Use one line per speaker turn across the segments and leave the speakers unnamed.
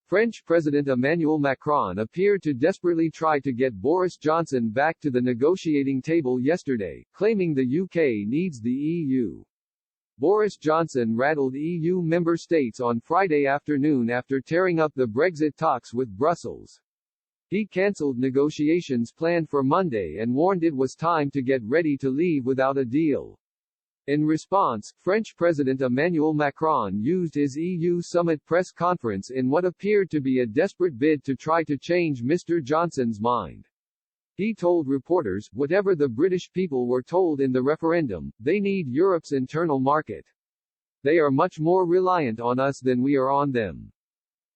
French President Emmanuel Macron appeared to desperately try to get Boris Johnson back to the negotiating table yesterday, claiming the UK needs the EU. Boris Johnson rattled EU member states on Friday afternoon after tearing up the Brexit talks with Brussels. He cancelled negotiations planned for Monday and warned it was time to get ready to leave without a deal. In response, French President Emmanuel Macron used his EU summit press conference in what appeared to be a desperate bid to try to change Mr. Johnson's mind. He told reporters, whatever the British people were told in the referendum, they need Europe's internal market. They are much more reliant on us than we are on them.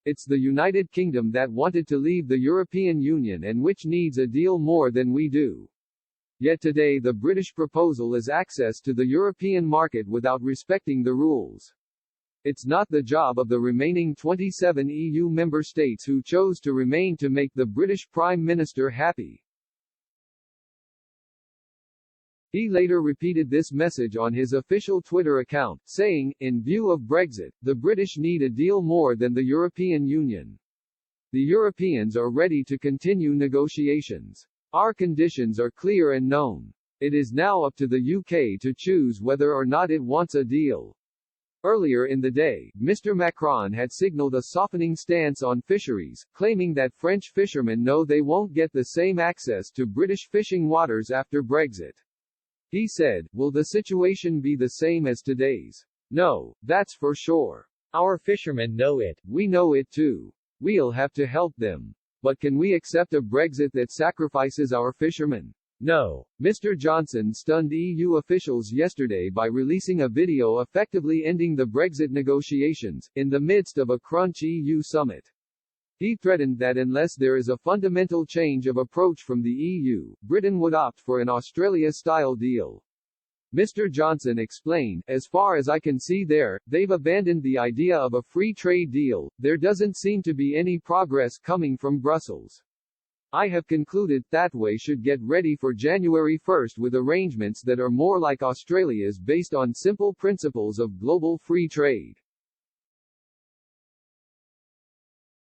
It's the United Kingdom that wanted to leave the European Union and which needs a deal more than we do. Yet today the British proposal is access to the European market without respecting the rules. It's not the job of the remaining 27 EU member states who chose to remain to make the British Prime Minister happy. He later repeated this message on his official Twitter account, saying, "In view of Brexit, the British need a deal more than the European Union. The Europeans are ready to continue negotiations. Our conditions are clear and known. It is now up to the UK to choose whether or not it wants a deal." Earlier in the day, Mr. Macron had signaled a softening stance on fisheries, claiming that French fishermen know they won't get the same access to British fishing waters after Brexit. He said, "Will the situation be the same as today's? No, that's for sure. Our fishermen know it. We know it too. We'll have to help them. But can we accept a Brexit that sacrifices our fishermen? No." Mr. Johnson stunned EU officials yesterday by releasing a video effectively ending the Brexit negotiations, in the midst of a crunch EU summit. He threatened that unless there is a fundamental change of approach from the EU, Britain would opt for an Australia-style deal. Mr. Johnson explained, "As far as I can see they've abandoned the idea of a free trade deal. There doesn't seem to be any progress coming from Brussels. I have concluded that we should get ready for January 1 with arrangements that are more like Australia's based on simple principles of global free trade."